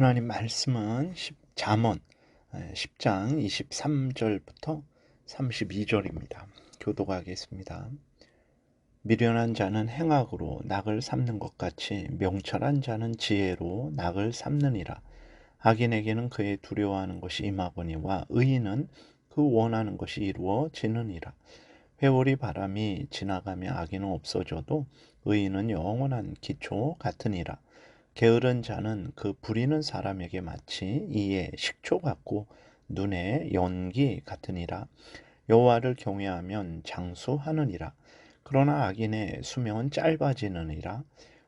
하나님 말씀은 잠언 10장 23절부터 32절입니다. 교독하겠습니다. 미련한 자는 행악으로 낙을 삼는 것 같이 명철한 자는 지혜로 낙을 삼느니라. 악인에게는 그의 두려워하는 것이 임하거니와 의인은 그 원하는 것이 이루어지느니라. 회오리 바람이 지나가며 악인은 없어져도 의인은 영원한 기초 같으니라. 게으른 자는 그 부리는 사람에게 마치 이에 식초 같고 눈에 연기 같으니라. 여호와를 경외하면 장수하느니라. 그러나 악인의 수명은 짧아지느니라.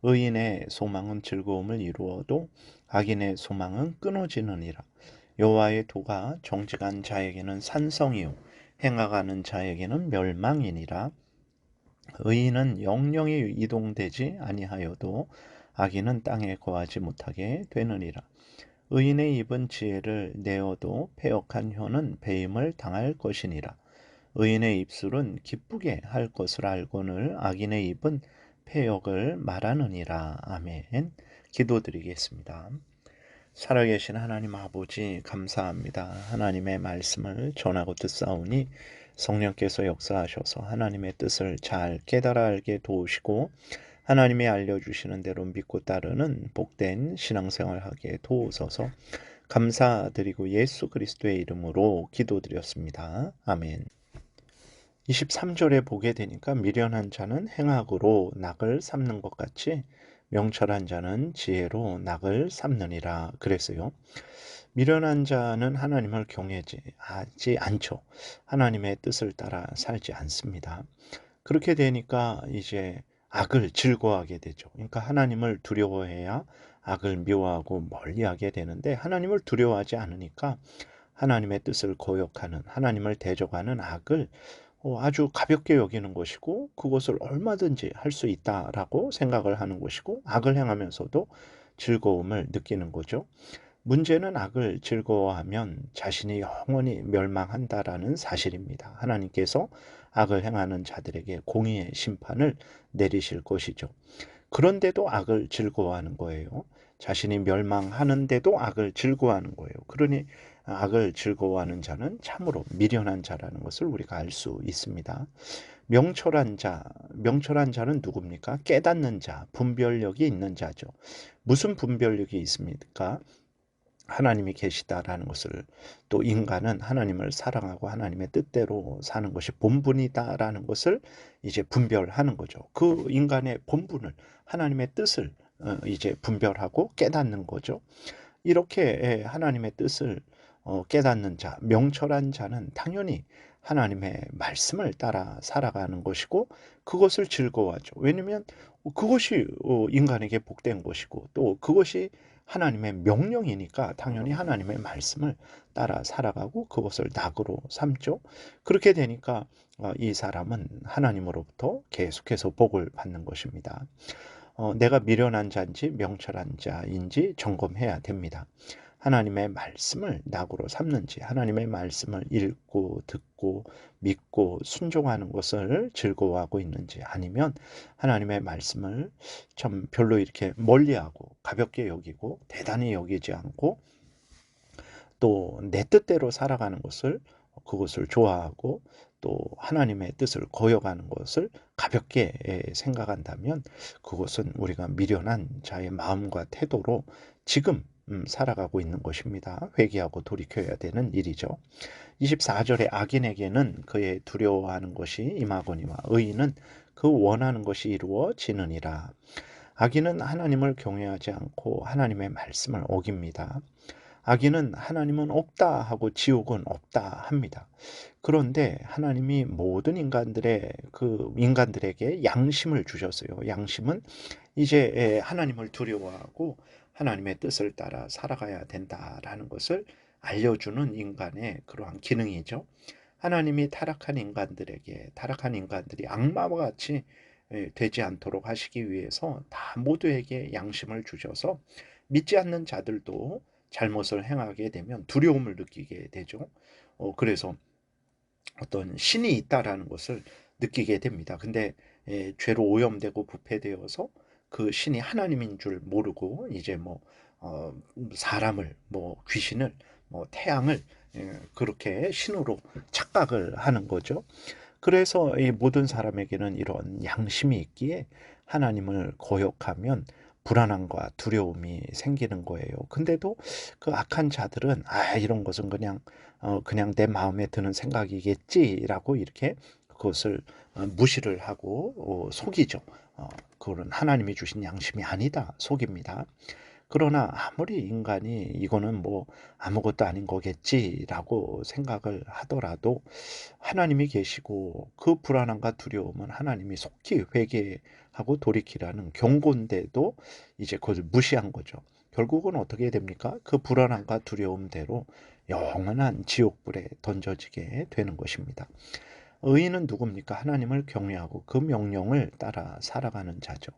의인의 소망은 즐거움을 이루어도 악인의 소망은 끊어지느니라. 여호와의 도가 정직한 자에게는 산성이요 행악하는 자에게는 멸망이니라. 의인은 영영이 이동되지 아니하여도 악인은 땅에 거하지 못하게 되느니라. 의인의 입은 지혜를 내어도 패역한 혀는 배임을 당할 것이니라. 의인의 입술은 기쁘게 할 것을 알거늘 악인의 입은 패역을 말하느니라. 아멘. 기도드리겠습니다. 살아계신 하나님 아버지 감사합니다. 하나님의 말씀을 전하고 듣사오니 성령께서 역사하셔서 하나님의 뜻을 잘 깨달아 알게 도우시고 하나님이 알려주시는 대로 믿고 따르는 복된 신앙생활하게 도우소서. 감사드리고 예수 그리스도의 이름으로 기도드렸습니다. 아멘. 23절에 보게 되니까 미련한 자는 행악으로 낙을 삼는 것 같이 명철한 자는 지혜로 낙을 삼느니라 그랬어요. 미련한 자는 하나님을 경외하지 않죠. 하나님의 뜻을 따라 살지 않습니다. 그렇게 되니까 이제 악을 즐거워하게 되죠. 그러니까 하나님을 두려워해야 악을 미워하고 멀리하게 되는데 하나님을 두려워하지 않으니까 하나님의 뜻을 거역하는 하나님을 대적하는 악을 아주 가볍게 여기는 것이고 그것을 얼마든지 할 수 있다라고 생각을 하는 것이고 악을 행하면서도 즐거움을 느끼는 거죠. 문제는 악을 즐거워하면 자신이 영원히 멸망한다라는 사실입니다. 하나님께서 악을 행하는 자들에게 공의의 심판을 내리실 것이죠. 그런데도 악을 즐거워하는 거예요. 자신이 멸망하는데도 악을 즐거워하는 거예요. 그러니 악을 즐거워하는 자는 참으로 미련한 자라는 것을 우리가 알 수 있습니다. 명철한 자는 누굽니까? 깨닫는 자, 분별력이 있는 자죠. 무슨 분별력이 있습니까? 하나님이 계시다라는 것을, 또 인간은 하나님을 사랑하고 하나님의 뜻대로 사는 것이 본분이다라는 것을 이제 분별하는 거죠. 그 인간의 본분을, 하나님의 뜻을 이제 분별하고 깨닫는 거죠. 이렇게 하나님의 뜻을 깨닫는 자, 명철한 자는 당연히 하나님의 말씀을 따라 살아가는 것이고 그것을 즐거워하죠. 왜냐하면 그것이 인간에게 복된 것이고 또 그것이 하나님의 명령이니까 당연히 하나님의 말씀을 따라 살아가고 그것을 낙으로 삼죠. 그렇게 되니까 이 사람은 하나님으로부터 계속해서 복을 받는 것입니다. 내가 미련한 자인지 명철한 자인지 점검해야 됩니다. 하나님의 말씀을 낙으로 삼는지, 하나님의 말씀을 읽고 듣고 믿고 순종하는 것을 즐거워하고 있는지, 아니면 하나님의 말씀을 참 별로 이렇게 멀리하고 가볍게 여기고 대단히 여기지 않고 또 내 뜻대로 살아가는 것을, 그것을 좋아하고 또 하나님의 뜻을 거역하는 것을 가볍게 생각한다면 그것은 우리가 미련한 자의 마음과 태도로 지금 살아가고 있는 것입니다. 회개하고 돌이켜야 되는 일이죠. 24절에 악인에게는 그의 두려워하는 것이 임하거니와 의인은 그 원하는 것이 이루어지느니라. 악인은 하나님을 경외하지 않고 하나님의 말씀을 어깁니다. 악인은 하나님은 없다 하고 지옥은 없다 합니다. 그런데 하나님이 모든 인간들에게 양심을 주셨어요. 양심은 이제 하나님을 두려워하고 하나님의 뜻을 따라 살아가야 된다라는 것을 알려주는 인간의 그러한 기능이죠. 하나님이 타락한 인간들이 악마와 같이 되지 않도록 하시기 위해서 다 모두에게 양심을 주셔서 믿지 않는 자들도 잘못을 행하게 되면 두려움을 느끼게 되죠. 그래서 어떤 신이 있다라는 것을 느끼게 됩니다. 근데 죄로 오염되고 부패되어서 그 신이 하나님인 줄 모르고 이제 어, 사람을 귀신을 태양을 그렇게 신으로 착각을 하는 거죠. 그래서 이 모든 사람에게는 이런 양심이 있기에 하나님을 거역하면 불안함과 두려움이 생기는 거예요. 근데도 그 악한 자들은 이런 것은 그냥 내 마음에 드는 생각이겠지라고 이렇게 그것을 무시를 하고 속이죠. 그거는 하나님이 주신 양심이 아니다 속입니다. 그러나 아무리 인간이 이거는 아무것도 아닌 거겠지라고 생각을 하더라도 하나님이 계시고 그 불안함과 두려움은 하나님이 속히 회개하고 돌이키라는 경고인데도 이제 그것을 무시한 거죠. 결국은 어떻게 됩니까? 그 불안함과 두려움대로 영원한 지옥불에 던져지게 되는 것입니다. 의인은 누굽니까? 하나님을 경외하고 그 명령을 따라 살아가는 자죠.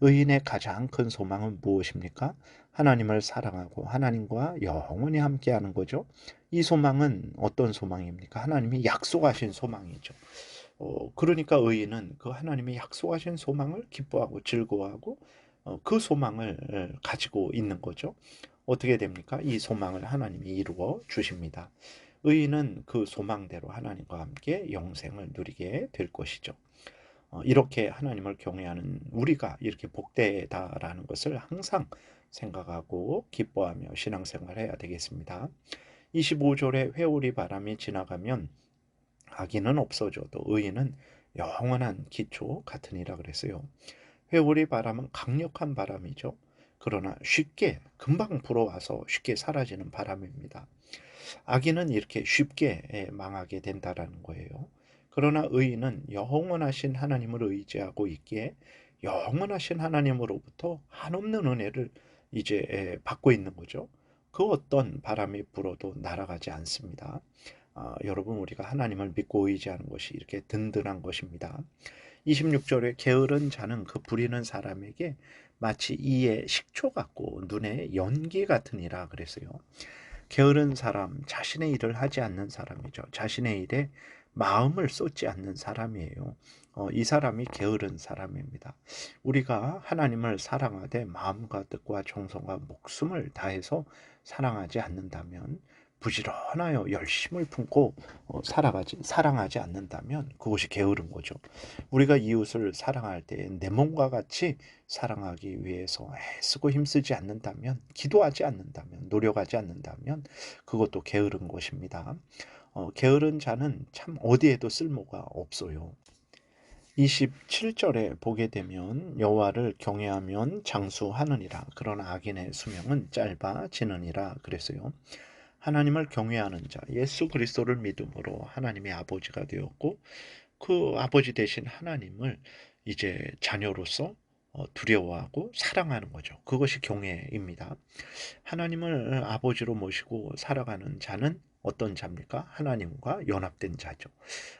의인의 가장 큰 소망은 무엇입니까? 하나님을 사랑하고 하나님과 영원히 함께하는 거죠. 이 소망은 어떤 소망입니까? 하나님이 약속하신 소망이죠. 그러니까 의인은 그 하나님이 약속하신 소망을 기뻐하고 즐거워하고 그 소망을 가지고 있는 거죠. 어떻게 됩니까? 이 소망을 하나님이 이루어 주십니다. 의인은 그 소망대로 하나님과 함께 영생을 누리게 될 것이죠. 이렇게 하나님을 경외하는 우리가 이렇게 복되다라는 것을 항상 생각하고 기뻐하며 신앙생활을 해야 되겠습니다. 25절에 회오리 바람이 지나가면 악인은 없어져도 의인은 영원한 기초 같으니라 그랬어요. 회오리 바람은 강력한 바람이죠. 그러나 쉽게 금방 불어와서 쉽게 사라지는 바람입니다. 악인은 이렇게 쉽게 망하게 된다라는 거예요. 그러나 의인은 영원하신 하나님을 의지하고 있기에 영원하신 하나님으로부터 한없는 은혜를 이제 받고 있는 거죠. 그 어떤 바람이 불어도 날아가지 않습니다. 여러분 우리가 하나님을 믿고 의지하는 것이 이렇게 든든한 것입니다. 26절에 게으른 자는 그 부리는 사람에게 마치 이의 식초 같고 눈에 연기 같으니라 그랬어요. 게으른 사람, 자신의 일을 하지 않는 사람이죠. 자신의 일에 마음을 쏟지 않는 사람이에요. 이 사람이 게으른 사람입니다. 우리가 하나님을 사랑하되 마음과 뜻과 정성과 목숨을 다해서 사랑하지 않는다면 부지런하여 열심을 품고 사랑하지 않는다면 그것이 게으른 거죠. 우리가 이웃을 사랑할 때 내 몸과 같이 사랑하기 위해서 애쓰고 힘쓰지 않는다면, 기도하지 않는다면, 노력하지 않는다면 그것도 게으른 것입니다. 게으른 자는 참 어디에도 쓸모가 없어요. 27절에 보게 되면 여호와를 경외하면 장수하느니라. 그러나 악인의 수명은 짧아지느니라 그랬어요. 하나님을 경외하는 자, 예수 그리스도를 믿음으로 하나님의 아버지가 되었고 그 아버지 되신 하나님을 이제 자녀로서 두려워하고 사랑하는 거죠. 그것이 경외입니다. 하나님을 아버지로 모시고 살아가는 자는 어떤 자입니까? 하나님과 연합된 자죠.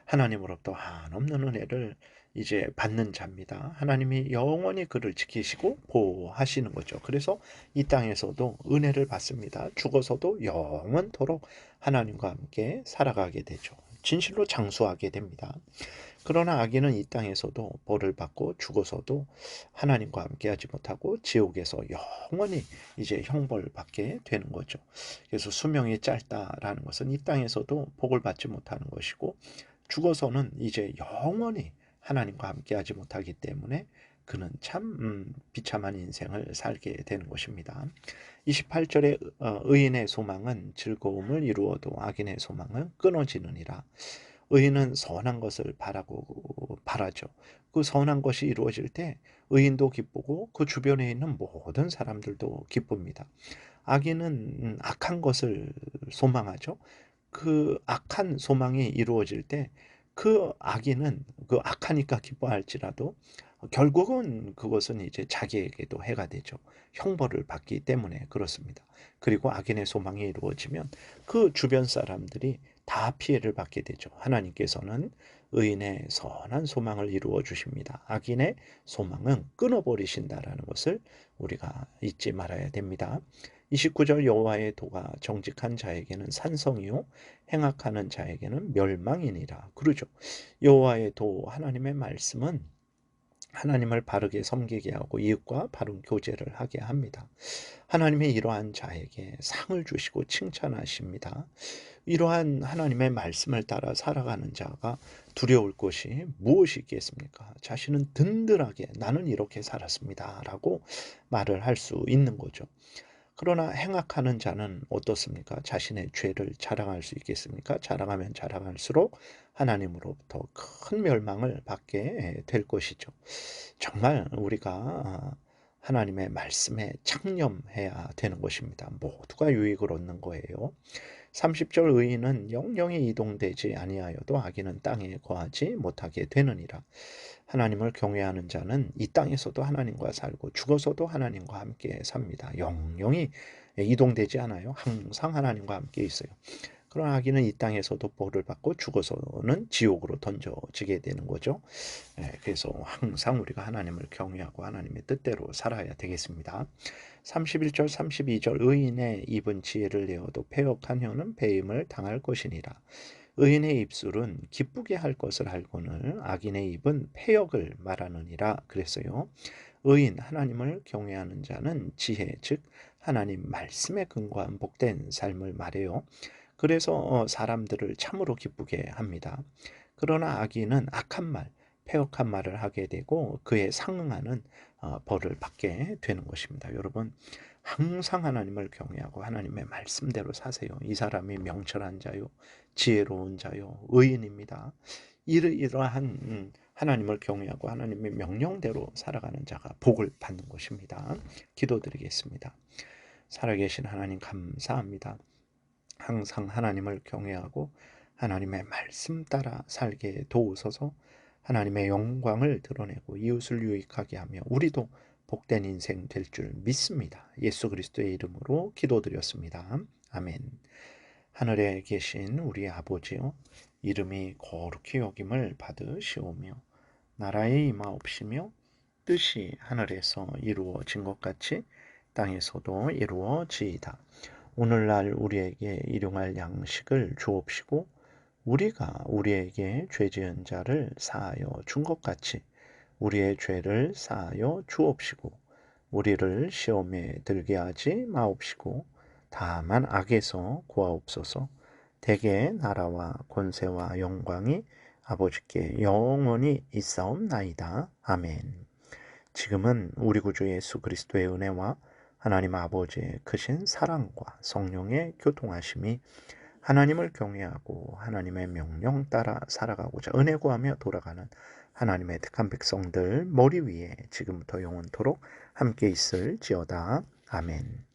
하나님으로부터 한없는 은혜를 이제 받는 자입니다. 하나님이 영원히 그를 지키시고 보호하시는 거죠. 그래서 이 땅에서도 은혜를 받습니다. 죽어서도 영원토록 하나님과 함께 살아가게 되죠. 진실로 장수하게 됩니다. 그러나 악인은 이 땅에서도 벌을 받고 죽어서도 하나님과 함께하지 못하고 지옥에서 영원히 이제 형벌을 받게 되는 거죠. 그래서 수명이 짧다라는 것은 이 땅에서도 복을 받지 못하는 것이고 죽어서는 이제 영원히 하나님과 함께하지 못하기 때문에 그는 참 비참한 인생을 살게 되는 것입니다. 28절에 의인의 소망은 즐거움을 이루어도 악인의 소망은 끊어지느니라. 의인은 선한 것을 바라죠. 그 선한 것이 이루어질 때 의인도 기쁘고 그 주변에 있는 모든 사람들도 기쁩니다. 악인은 악한 것을 소망하죠. 그 악한 소망이 이루어질 때 그 악인은 그 악하니까 기뻐할지라도 결국은 그것은 이제 자기에게도 해가 되죠. 형벌을 받기 때문에 그렇습니다. 그리고 악인의 소망이 이루어지면 그 주변 사람들이 다 피해를 받게 되죠. 하나님께서는 의인의 선한 소망을 이루어 주십니다. 악인의 소망은 끊어버리신다라는 것을 우리가 잊지 말아야 됩니다. 29절 여호와의 도가 정직한 자에게는 산성이요 행악하는 자에게는 멸망이니라. 그러죠. 여호와의 도 하나님의 말씀은 하나님을 바르게 섬기게 하고 이웃과 바른 교제를 하게 합니다. 하나님이 이러한 자에게 상을 주시고 칭찬하십니다. 이러한 하나님의 말씀을 따라 살아가는 자가 두려울 것이 무엇이 있겠습니까? 자신은 든든하게 나는 이렇게 살았습니다 라고 말을 할 수 있는 거죠. 그러나 행악하는 자는 어떻습니까? 자신의 죄를 자랑할 수 있겠습니까? 자랑하면 자랑할수록 하나님으로부터 큰 멸망을 받게 될 것이죠. 정말 우리가 하나님의 말씀에 창념해야 되는 것입니다. 모두가 유익을 얻는 거예요. 30절 의인은 영영이 이동되지 아니하여도 악인은 땅에 거하지 못하게 되느니라. 하나님을 경외하는 자는 이 땅에서도 하나님과 살고 죽어서도 하나님과 함께 삽니다. 영영이 이동되지 않아요. 항상 하나님과 함께 있어요. 그러나 악인은 이 땅에서도 벌을 받고 죽어서는 지옥으로 던져지게 되는 거죠. 그래서 항상 우리가 하나님을 경외하고 하나님의 뜻대로 살아야 되겠습니다. 31절 32절 의인의 입은 지혜를 내어도 패역한 혀는 배임을 당할 것이니라. 의인의 입술은 기쁘게 할 것을 알고는 악인의 입은 패역을 말하느니라 그랬어요. 의인 하나님을 경외하는 자는 지혜 즉 하나님 말씀에 근거한 복된 삶을 말해요. 그래서 사람들을 참으로 기쁘게 합니다. 그러나 악인은 악한 말, 패역한 말을 하게 되고 그에 상응하는 벌을 받게 되는 것입니다. 여러분 항상 하나님을 경외하고 하나님의 말씀대로 사세요. 이 사람이 명철한 자요, 지혜로운 자요, 의인입니다. 이러한 하나님을 경외하고 하나님의 명령대로 살아가는 자가 복을 받는 것입니다. 기도드리겠습니다. 살아계신 하나님 감사합니다. 항상 하나님을 경외하고 하나님의 말씀 따라 살게 도우소서. 하나님의 영광을 드러내고 이웃을 유익하게 하며 우리도 복된 인생 될 줄 믿습니다. 예수 그리스도의 이름으로 기도드렸습니다. 아멘. 하늘에 계신 우리 아버지요, 이름이 거룩히 여김을 받으시오며 나라의 임하옵시며 뜻이 하늘에서 이루어진 것 같이 땅에서도 이루어지이다. 오늘날 우리에게 일용할 양식을 주옵시고 우리가 우리에게 죄 지은 자를 사하여 준 것 같이 우리의 죄를 사하여 주옵시고 우리를 시험에 들게 하지 마옵시고 다만 악에서 구하옵소서. 대개 나라와 권세와 영광이 아버지께 영원히 있사옵나이다. 아멘. 지금은 우리 구주 예수 그리스도의 은혜와 하나님 아버지의 크신 사랑과 성령의 교통하심이 하나님을 경외하고 하나님의 명령 따라 살아가고자 은혜 구하며 돌아가는 하나님의 택한 백성들 머리 위에 지금부터 영원토록 함께 있을지어다. 아멘.